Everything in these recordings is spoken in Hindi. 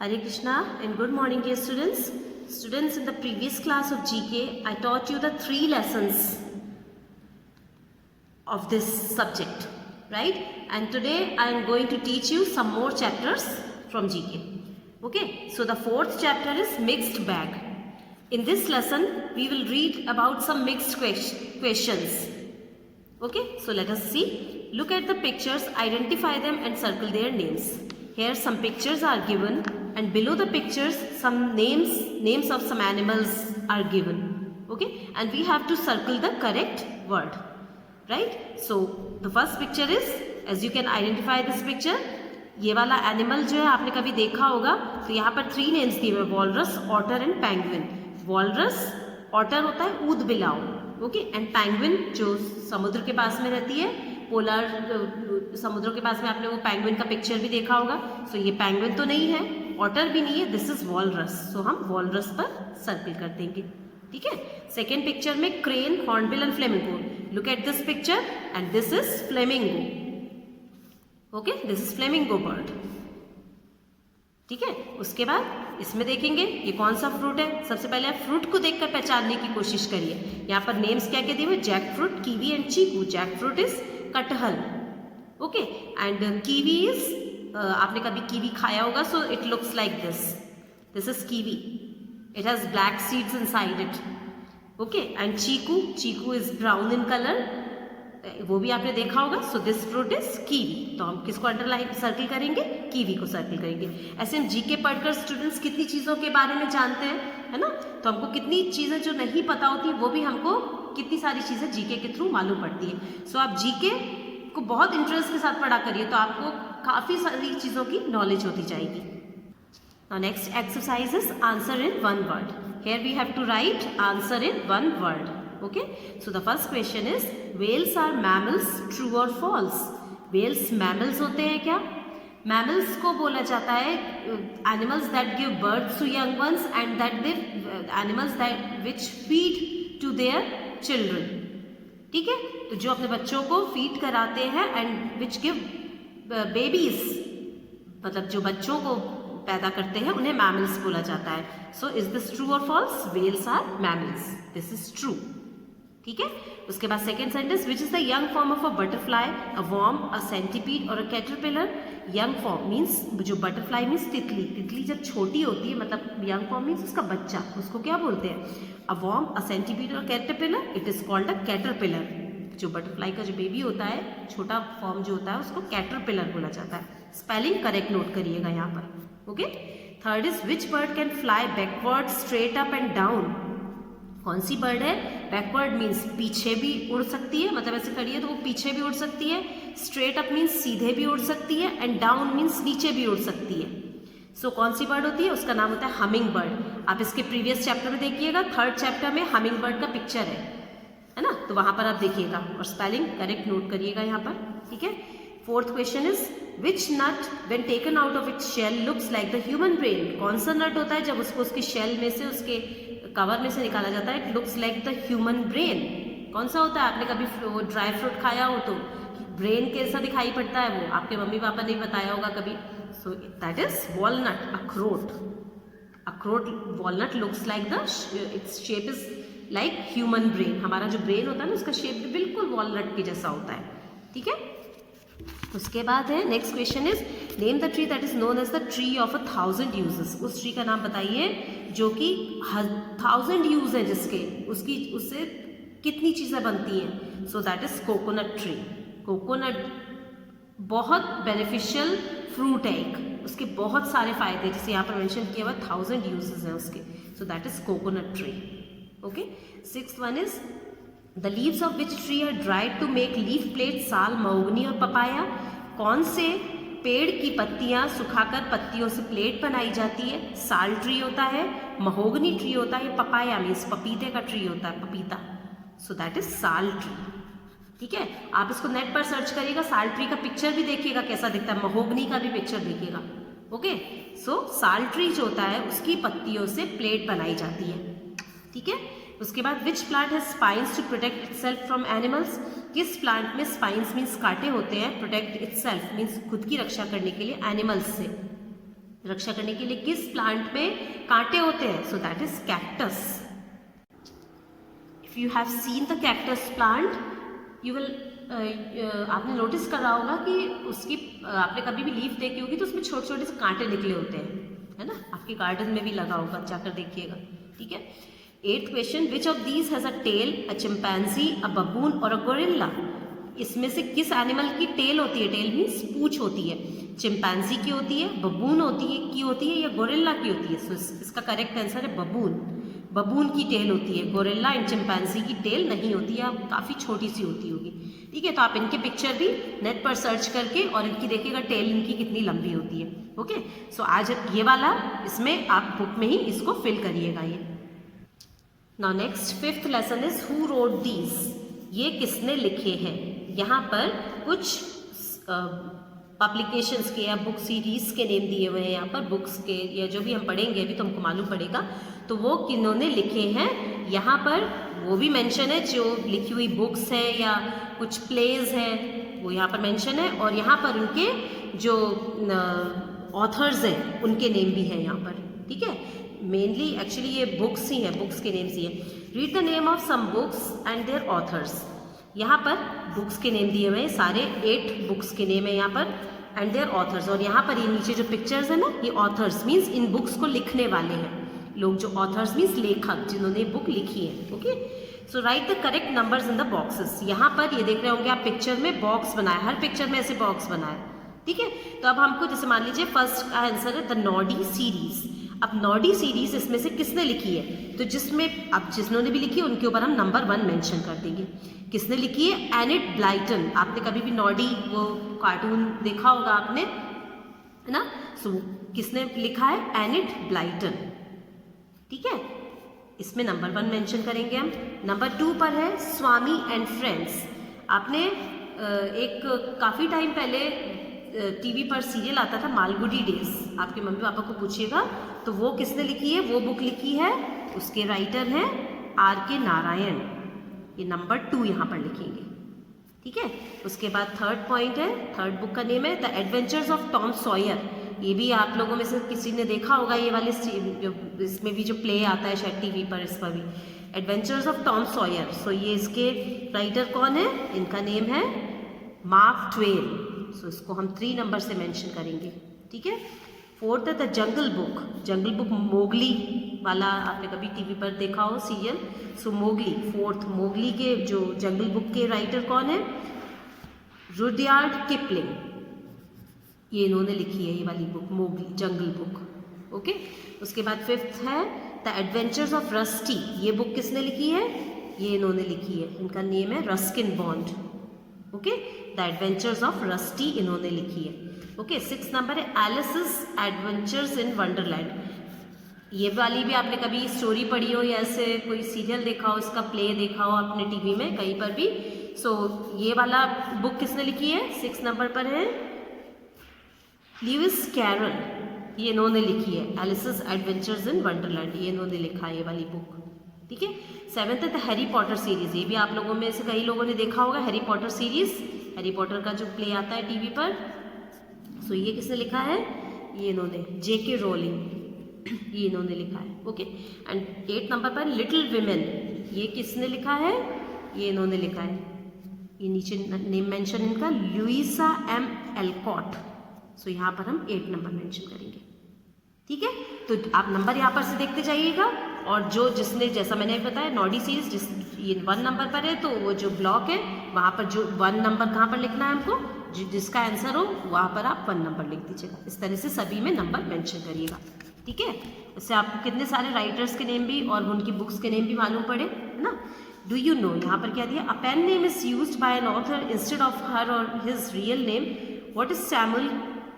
Hare Krishna and good morning dear students. Students, in the previous class of GK, I taught you the 3 lessons of this subject, right? And today I am going to teach you some more chapters from GK. Okay, so the 4th chapter is mixed bag. In this lesson, we will read about some mixed questions. Okay, so let us see. Look at the pictures, identify them and circle their names. Here some pictures are given and below the pictures some names of some animals are given. Okay, and we have to circle the correct word, right? So the first picture is, as you can identify this picture, ये वाला एनिमल जो है आपने कभी देखा होगा, तो यहाँ पर 3 नेम्स दिए हुए, walrus, otter and penguin. Walrus, otter होता है ऊद बिलाव, ओके, एंड पेंगुइन जो समुद्र के पास में रहती है, पोलर समुद्रों के पास में आपने वो पेंगुइन का पिक्चर भी देखा होगा. सो ये पेंगुइन तो नहीं है, ऑटर भी नहीं है, दिस इज वॉलरस. सो हम वॉलरस पर सर्कल कर देंगे. ठीक है. सेकेंड पिक्चर में crane, hornbill and flamingo. Look at this picture and this is flamingo. Okay, this is flamingo bird. ठीक है. उसके बाद इसमें देखेंगे ये कौन सा फ्रूट है. सबसे पहले आप फ्रूट को देखकर पहचानने की कोशिश करिए. यहाँ पर नेम्स क्या क्या दिए हुए, jackfruit, kiwi and chikoo. Jackfruit is कटहल, ओके, एंड कीवी इज, आपने कभी कीवी खाया होगा, so it looks like this. This is kiwi. It has black seeds inside it. Okay, and chikoo, chikoo is brown in colour, वो भी आपने देखा होगा. So this fruit is kiwi. तो हम किसको अंडरलाइन सर्कल करेंगे, कीवी को सर्कल करेंगे. ऐसे हम जीके पढ़कर स्टूडेंट्स कितनी चीज़ों के बारे में जानते हैं, है ना. तो हमको कितनी चीज़ें जो नहीं पता होती वो भी हमको कितनी सारी चीज़ें जीके के थ्रू मालूम पड़ती है. सो आप जीके को बहुत इंटरेस्ट के साथ पढ़ा करिए तो आपको काफ़ी सारी चीज़ों की नॉलेज होती जाएगी. Now next exercise is answer in one word. Here we have to write answer in one word. Okay, so the first question is, whales are mammals, true or false? Whales mammals होते हैं क्या? Mammals को बोला जाता है animals that give birth to young ones and that they animals that which feed to their children. ठीक है. तो जो अपने बच्चों को फीड कराते हैं एंड विच गिव बेबीज, मतलब जो बच्चों को पैदा करते हैं उन्हें मैमल्स बोला जाता है. सो इज दिस ट्रू और false? Whales are mammals. This is true. ठीक है. उसके बाद second sentence, which is the young form of a butterfly, a worm, a centipede और a caterpillar. Young form means जो बटरफ्लाई मीन्स तितली. तितली जब छोटी होती है, मतलब यंग फॉर्म मीन्स उसका बच्चा, उसको क्या बोलते हैं, अ वॉर्म, अ सेंटीपीड और caterpillar. It is called a caterpillar. जो बटरफ्लाई का जो बेबी होता है, छोटा फॉर्म जो होता है, उसको कैटरपिलर बोला जाता है. स्पेलिंग करेक्ट नोट करिएगा यहाँ पर. Okay. Third is, which bird can fly backward, straight up and down. कौन सी बर्ड है. बैकवर्ड मीन्स पीछे भी उड़ सकती है, मतलब ऐसे खड़ी है तो वो पीछे भी उड़ सकती है. स्ट्रेट अप मीन्स सीधे भी उड़ सकती है, एंड डाउन मीन्स नीचे भी उड़ सकती है. सो कौन सी बर्ड होती है, उसका नाम होता है हमिंग बर्ड. आप इसके प्रीवियस चैप्टर में देखिएगा, 3rd चैप्टर में हमिंग बर्ड का पिक्चर है ना, तो वहां पर आप देखिएगा और स्पेलिंग करेक्ट नोट करिएगा यहाँ पर. ठीक है. 4th question is, which nut when taken out of its shell looks like the human brain. कौन सा नट होता है जब उसको उसके शेल में से, उसके कवर में से निकाला जाता है, it looks like the human brain. कौन सा होता है. आपने कभी ड्राई फ्रूट खाया हो तो ब्रेन कैसा दिखाई पड़ता है, वो आपके मम्मी पापा ने बताया होगा कभी. सो दैट इज वॉलनट, अखरोट. अखरोट, walnut looks like the, its shape is like human brain. हमारा जो ब्रेन होता है ना, उसका शेप भी बिल्कुल वॉलनट के जैसा होता है. ठीक है. उसके बाद है next question is, name the tree that is known as the tree of 1,000 uses. उस ट्री का नाम बताइए जो कि 1,000 यूज है, जिसके उससे कितनी चीज़ें बनती हैं. सो that is coconut tree. Coconut बहुत बेनिफिशियल फ्रूट है एक, उसके बहुत सारे फायदे, जैसे यहाँ पर मेंशन किया हुआ 1,000 यूजेस हैं उसके. So that is coconut tree. Okay. 6th one is, the leaves of which tree are dried to make leaf plate. Sal, mahogany और पपाया. कौन से पेड़ की पत्तियां सुखाकर पत्तियों से प्लेट बनाई जाती है. साल ट्री होता है, महोगनी ट्री होता है, पपाया मीन्स पपीते का ट्री होता है, पपीता. सो दैट इज साल ट्री. ठीक है. आप इसको नेट पर सर्च करिएगा, साल ट्री का पिक्चर भी देखिएगा कैसा दिखता है, महोगनी का भी पिक्चर देखिएगा. ओके. सो साल ट्री जो होता है उसकी पत्तियों से प्लेट बनाई जाती है. ठीक है. उसके बाद, which plant has spines to protect itself from animals. किस प्लांट में स्पाइन्स मीन्स कांटे होते हैं, प्रोटेक्ट इटसेल्फ मीन्स खुद की रक्षा करने के लिए एनिमल्स से. रक्षा करने के लिए किस प्लांट में कांटे होते हैं? सो that is cactus. If you have seen the cactus plant you will आपने नोटिस करा होगा कि उसकी आपने कभी भी लीफ देखी होगी तो उसमें छोटे छोटे से कांटे निकले होते हैं, है ना. आपके गार्डन में भी लगा होगा, जाकर देखिएगा. ठीक है. 8th question, which of these has a tail, a chimpanzee, a baboon और अ गोरिल्ला? इसमें से किस एनिमल की टेल होती है? टेल मीन्स पूंछ होती है. चिंपैंजी की होती है, बबून होती है या गोरिल्ला की होती है? सो इसका करेक्ट आंसर है बबून. बबून की टेल होती है. गोरिल्ला एंड चिंपैंजी की टेल नहीं होती है, काफ़ी छोटी सी होती होगी. ठीक है. तो आप इनके पिक्चर भी नेट पर सर्च करके और इनकी देखिएगा टेल इनकी कितनी लंबी होती है. ओके. सो आज ये वाला इसमें आप बुक में ही इसको फिल करिएगा. ये now next 5th lesson is who wrote these. ये किसने लिखे हैं? यहाँ पर कुछ पब्लिकेशंस के या बुक सीरीज के नेम दिए हुए हैं. यहाँ पर बुक्स के या जो भी हम पढ़ेंगे अभी तो हमको मालूम पड़ेगा तो वो किन्होंने लिखे हैं. यहाँ पर वो भी मेंशन है जो लिखी हुई बुक्स है या कुछ प्लेज है वो यहाँ पर मेंशन है. और यहाँ पर उनके जो ऑथर्स हैं उनके नेम भी हैं यहाँ पर. ठीक है. मेनली एक्चुअली ये बुक्स ही हैं, बुक्स के नेम्स ही हैं. Read the name of some books and their authors. यहाँ पर बुक्स के नेम दिए हुए हैं, सारे 8 बुक्स के नेम है यहाँ पर एंड देयर ऑथर्स. और यहाँ पर ये नीचे जो पिक्चर्स है ना ये ऑथर्स मीन्स इन बुक्स को लिखने वाले हैं लोग. जो ऑथर्स मीन्स लेखक जिन्होंने बुक लिखी है. Okay. So right the correct numbers in the boxes. यहाँ पर ये देख रहे होंगे आप पिक्चर में बॉक्स बनाया, हर पिक्चर में ऐसे बॉक्स बनाया. ठीक है. तो अब हमको जैसे मान लीजिए फर्स्ट का आंसर है द नॉडी सीरीज. अब नॉडी सीरीज इसमें से किसने लिखी है? तो जिसमें अब जिन्होंने भी लिखी है उनके ऊपर हम नंबर 1 मेंशन कर देंगे. किसने लिखी है? Unit Blyton. आपने कभी भी नॉडी वो कार्टून देखा होगा आपने, है ना. सो किसने लिखा है? Unit Blyton. ठीक है. इसमें नंबर 1 मेंशन करेंगे हम. नंबर 2 पर है स्वामी एंड फ्रेंड्स. आपने एक काफ़ी टाइम पहले टीवी पर सीरियल आता था मालगुडी डेज. आपके मम्मी पापा को पूछिएगा तो वो किसने लिखी है? वो बुक लिखी है, उसके राइटर हैं R.K. नारायण. ये नंबर 2 यहाँ पर लिखेंगे. ठीक है. उसके बाद 3rd पॉइंट है, 3rd बुक का नेम है the adventures of Tom Sawyer. ये भी आप लोगों में से किसी ने देखा होगा ये वाले, इसमें भी जो प्ले आता है शायद टीवी पर, इस पर भी एडवेंचर्स ऑफ टॉम सॉयर. सो ये इसके राइटर कौन है? इनका नेम है मार्क ट्वेन. सो इसको हम 3 नंबर से मेंशन करेंगे. ठीक है. 4th है the jungle book. Jungle book Mowgli वाला आपने कभी टीवी पर देखा हो सीरियल. सो मोगली 4th. मोगली के जो जंगल बुक के राइटर कौन है? Rudyard Kipling. ये इन्होंने लिखी है ये वाली बुक मोगली जंगल बुक. ओके. उसके बाद 5th है द एडवेंचर्स ऑफ रस्टी. ये बुक किसने लिखी है? ये इन्होंने लिखी है, इनका नेम है Ruskin bond. Okay. The adventures of rusty इन्होंने लिखी है. ओके. 6th नंबर है एलिस's एडवेंचर्स इन वंडरलैंड. ये वाली भी आपने कभी स्टोरी पढ़ी हो या ऐसे कोई सीरियल देखा हो, इसका प्ले देखा हो आपने टीवी में कहीं पर भी. सो ये वाला बुक किसने लिखी है? 6 नंबर पर है ल्यूइस कैरल. ये इन्होंने लिखी है एलिस's एडवेंचर्स इन वंडरलैंड. ये इन्होंने लिखा है ये वाली बुक. ठीक है. 7th है द हैरी पॉटर सीरीज. ये भी आप लोगों में से कई लोगों ने देखा होगा Harry Potter series. Harry Potter का जो प्ले आता है टीवी पर. सो ये किसने लिखा है? ये इन्होंने J.K. रोलिंग ये इन्होंने लिखा है. ओके. एंड 8th नंबर पर लिटिल विमेन. ये किसने लिखा है? ये इन्होंने लिखा है. ये नीचे नेम मेंशन इनका लुइसा M. एल्कॉट. सो यहाँ पर हम 8 नंबर मेंशन करेंगे. ठीक है. तो आप नंबर यहाँ पर से देखते जाइएगा. और जो जिसने जैसा मैंने बताया नॉडी सीरीज जिस ये 1 नंबर पर है तो वो जो ब्लॉक है वहाँ पर जो 1 नंबर कहाँ पर लिखना है हमको, जिसका आंसर हो वहाँ पर आप 1 नंबर लिख दीजिएगा. इस तरह से सभी में नंबर मेंशन करिएगा. ठीक है. इससे आपको कितने सारे राइटर्स के नेम भी और उनकी बुक्स के नेम भी मालूम पड़े, है ना. डू यू नो यहाँ पर क्या दिया? A pen name is used by an author instead of her or his real name. What is Samuel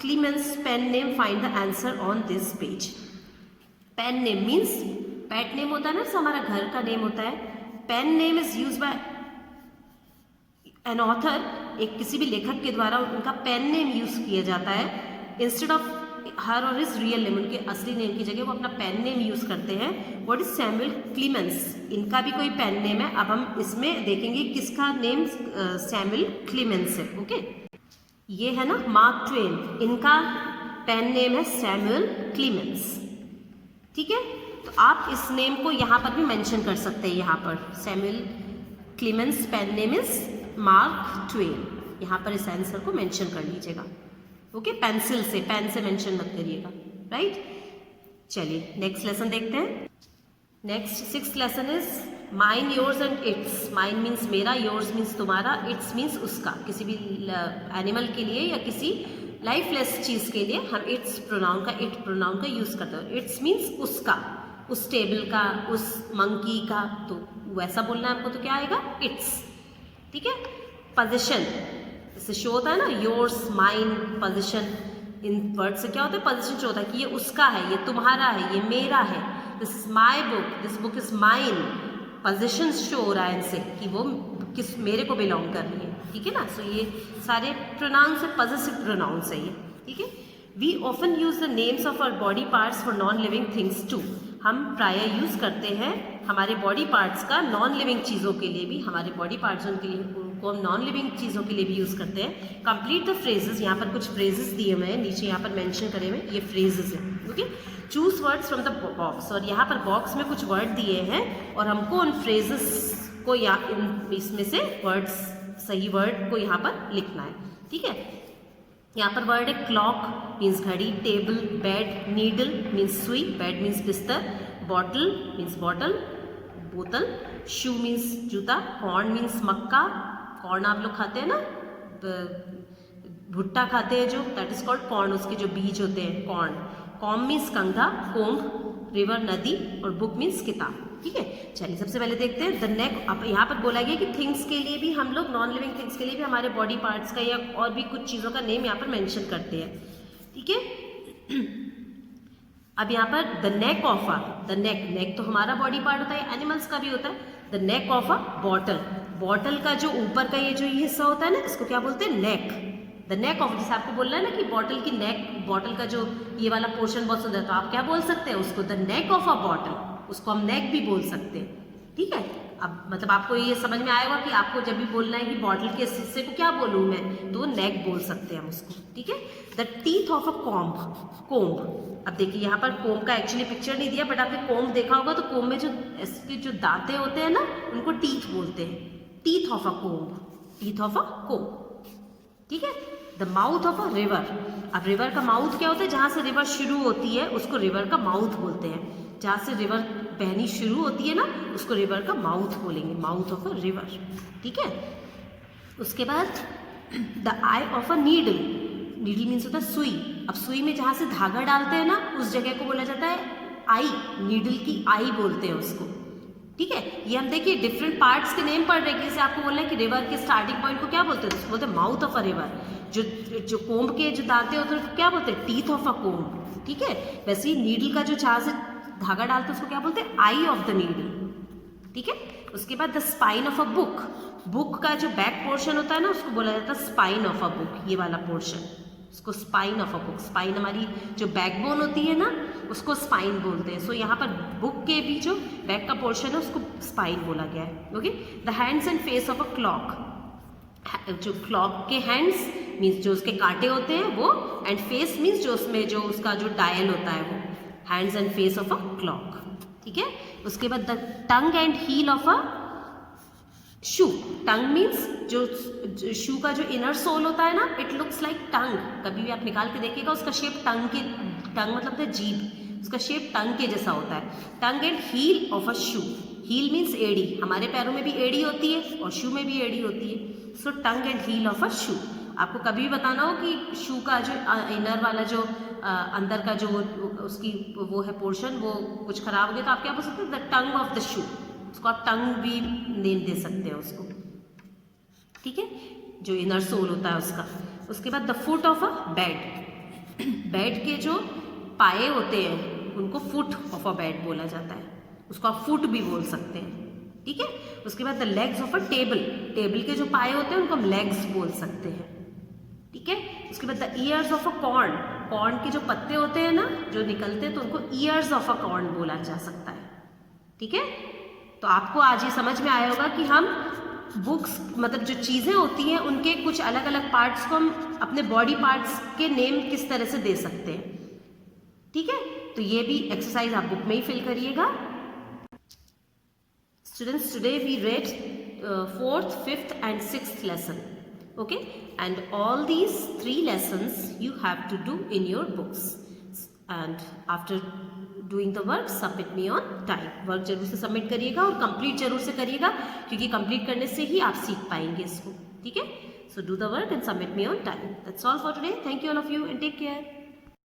Clemens pen name? Find the answer on this page. Pen name means pet name होता है ना, हमारा घर का नेम होता है. Pen name is use by an author. एक किसी भी लेखक के द्वारा उनका पेन नेम यूज किया जाता है इंस्टेड ऑफ हर और इज रियल नेम. उनके असली नेम की जगह वो अपना पेन नेम यूज करते हैं. What is Samuel Clemens? इनका भी कोई पेन नेम है. अब हम इसमें देखेंगे किसका नेम सैमुअल क्लीमेंस है. ओके. ये है ना मार्क ट्वेन. इनका पेन नेम है सैमुअल क्लीमेंस। ठीक है, तो आप इस नेम को यहाँ पर भी मेंशन कर सकते हैं। यहाँ पर Samuel Clemens pen name is Mark Twain, यहाँ पर इस आंसर को मेंशन कर लीजिएगा। ओके, पेंसिल से, पेन से मेंशन मत करिएगा, राइट। चलिए नेक्स्ट लेसन देखते हैं। Next 6th lesson is mine, yours and its. Mine means मेरा, योर्स मीन्स तुम्हारा, इट्स मीन्स उसका। किसी भी एनिमल के लिए या किसी लाइफलेस चीज के लिए हम इट्स प्रोनाउन का, इट प्रोनाउन का यूज करते हैं। इट्स मीन्स उसका, उस टेबल का, उस मंकी का, तो वैसा बोलना है आपको, तो क्या आएगा, इट्स। ठीक है, पोजीशन, इससे शो होता है ना, योर्स, माइन, पोजीशन। इन वर्ड से क्या होता है, पोजीशन शो होता है कि ये उसका है, ये तुम्हारा है, ये मेरा है। This is my book, this book is mine. Position show हो रहा है इनसे कि वो किस, मेरे को बिलोंग कर रही है। ठीक है ना, सो ये सारे प्रोनाउंस है, पॉजेसिव प्रोनाउंस है ये। ठीक है, we often use the names of our body parts for non living things too. हम प्रायः यूज करते हैं हमारे बॉडी पार्ट्स का नॉन लिविंग चीज़ों के लिए भी, हमारे बॉडी पार्ट्स उनके लिए, उनको हम नॉन लिविंग चीज़ों के लिए भी यूज़ करते हैं। कंप्लीट द फ्रेजेस, यहाँ पर कुछ फ्रेजेस दिए हुए हैं, नीचे यहाँ पर मेंशन करे हुए, ये फ्रेजेस हैं। Okay, choose words from the box, और यहाँ पर बॉक्स में कुछ वर्ड दिए हैं और हमको उन फ्रेजेस को या इसमें से वर्ड्स, सही वर्ड को यहाँ पर लिखना है। ठीक है, यहाँ पर वर्ड है क्लॉक मीन्स घड़ी, टेबल, बेड, नीडल मीन्स सुई, बेड मीन्स बिस्तर, बॉटल मीन्स बॉटल, बोतल, शू मीन्स जूता, कॉर्न मीन्स मक्का। कॉर्न आप लोग खाते हैं ना, भुट्टा खाते हैं जो, दैट इज कॉल्ड कॉर्न, उसके जो बीज होते हैं, कॉर्न। कॉम मीन्स कंघा, कोम्ब रिवर नदी, और बुक मीन्स किताब। ठीक है, चलिए सबसे पहले देखते हैं द नेक। अब यहाँ पर बोला गया कि थिंग्स के लिए भी हम लोग, नॉन लिविंग थिंग्स के लिए भी हमारे बॉडी पार्ट्स का या और भी कुछ चीज़ों का नेम यहाँ पर मेंशन करते हैं। ठीक है, अब यहाँ पर the neck of a, the neck, neck तो हमारा बॉडी पार्ट होता है, एनिमल्स का भी होता है। The neck of a bottle, bottle का जो ऊपर का ये जो ये हिस्सा होता है ना, इसको क्या बोलते हैं, नेक। द नेक ऑफ, जैसे आपको बोलना है ना कि बॉटल की नेक, बॉटल का जो ये वाला पोर्शन बहुत सुंदर है, तो आप क्या बोल सकते हैं उसको, the neck of a bottle, उसको हम नेक भी बोल सकते हैं। ठीक है, अब मतलब आपको ये समझ में आएगा कि आपको जब भी बोलना है कि बॉटल के हिस्से को क्या बोलूँ मैं, तो नेक बोल सकते हैं हम उसको। ठीक है, the teeth of a comb, comb. अब देखिए यहाँ पर कोम्ब का एक्चुअली पिक्चर नहीं दिया, बट आपने कोम्ब देखा होगा, तो कोम्ब में जो इसके जो दांते होते हैं ना, उनको टीथ बोलते हैं। Teeth of a comb, teeth of a comb. ठीक है, the mouth of a river. अब रिवर का माउथ क्या होता है, जहाँ से रिवर शुरू होती है उसको रिवर का माउथ बोलते हैं। जहाँ से रिवर बहनी शुरू होती है ना, उसको रिवर का माउथ बोलेंगे, माउथ ऑफ अ रिवर। ठीक है, उसके बाद the I of a needle, needle means होता है सुई। अब सुई में जहाँ से धागा डालते हैं ना, उस जगह को बोला जाता है आई, नीडल की आई बोलते हैं उसको। ठीक है, ये हम देखिए डिफरेंट पार्ट्स के नेम पढ़ रहे हैं। जैसे आपको बोलना है कि रिवर के स्टार्टिंग पॉइंट को क्या बोलते हैं, उसको बोलते हैं माउथ ऑफ अ रिवर। जो कोम्ब के जो दांते होते हैं क्या बोलते हैं, टीथ ऑफ अ कोम्ब। ठीक है, वैसे ही नीडल का जो जहाँ से धागा डालते हैं उसको क्या बोलते हैं, आई ऑफ द नीडल। ठीक है, उसके बाद the spine of a book, book का जो बैक पोर्शन होता है ना, उसको बोला जाता है स्पाइन ऑफ अ बुक, ये वाला पोर्शन, उसको spine of a book. Spine हमारी जो बैकबोन होती है ना, उसको स्पाइन बोलते हैं। सो यहाँ पर बुक के भी जो बैक का पोर्शन है उसको स्पाइन बोला गया है। Okay, the hands and face of a clock, जो क्लॉक के हैंड्स मीन्स जो उसके कांटे होते हैं वो, एंड फेस मीन्स जो उसमें जो उसका जो डायल होता है वो, hands and face of a clock. ठीक है, उसके बाद the tongue and heel of a shoe. Tongue means जो शू का जो इनर सोल होता है ना, इट लुक्स लाइक टंग। कभी भी आप निकाल के देखिएगा, उसका शेप टंग के, टंग मतलब है जीभ, उसका शेप टंग के जैसा होता है। Tongue and heel of a shoe, heel means एड़ी, हमारे पैरों में भी एड़ी होती है और शू में भी एड़ी होती है। So tongue and heel of a shoe. आपको कभी भी बताना हो कि शू का जो इनर वाला जो अंदर का जो उसकी वो है पोर्शन, वो कुछ खराब हो गया, तो आप क्या बोल सकते हैं, the tongue of the shoe. उसको आप टंग भी नेम दे सकते हैं उसको। ठीक है, जो इनर सोल होता है उसका। उसके बाद the foot of a bed, bed के जो पाए होते हैं उनको फुट ऑफ अ बेड बोला जाता है, उसको आप फुट भी बोल सकते हैं। ठीक है, उसके बाद the legs of a table, table के जो पाए होते हैं उनको हम लेग्स बोल सकते हैं। ठीक है, उसके बाद the years of a corn, corn के जो पत्ते होते हैं ना जो निकलते हैं, तो उनको ईयर्स ऑफ अ कॉर्न बोला जा सकता है। ठीक है, तो आपको आज ये समझ में आया होगा कि हम बुक्स मतलब जो चीज़ें होती हैं उनके कुछ अलग अलग पार्ट्स को हम अपने बॉडी पार्ट्स के नेम किस तरह से दे सकते हैं, ठीक है। तो ये भी एक्सरसाइज आप बुक में ही फिल करिएगा। Students, today we read 4th, 5th and 6th lesson, okay, and all these 3 lessons you have to do in your books, and after doing the work submit me on time. Work जरूर से सबमिट करिएगा और कंप्लीट जरूर से करिएगा, क्योंकि कंप्लीट करने से ही आप सीख पाएंगे इसको, ठीक है। So do the work and submit me on time. That's all for today. Thank you all of you and take care.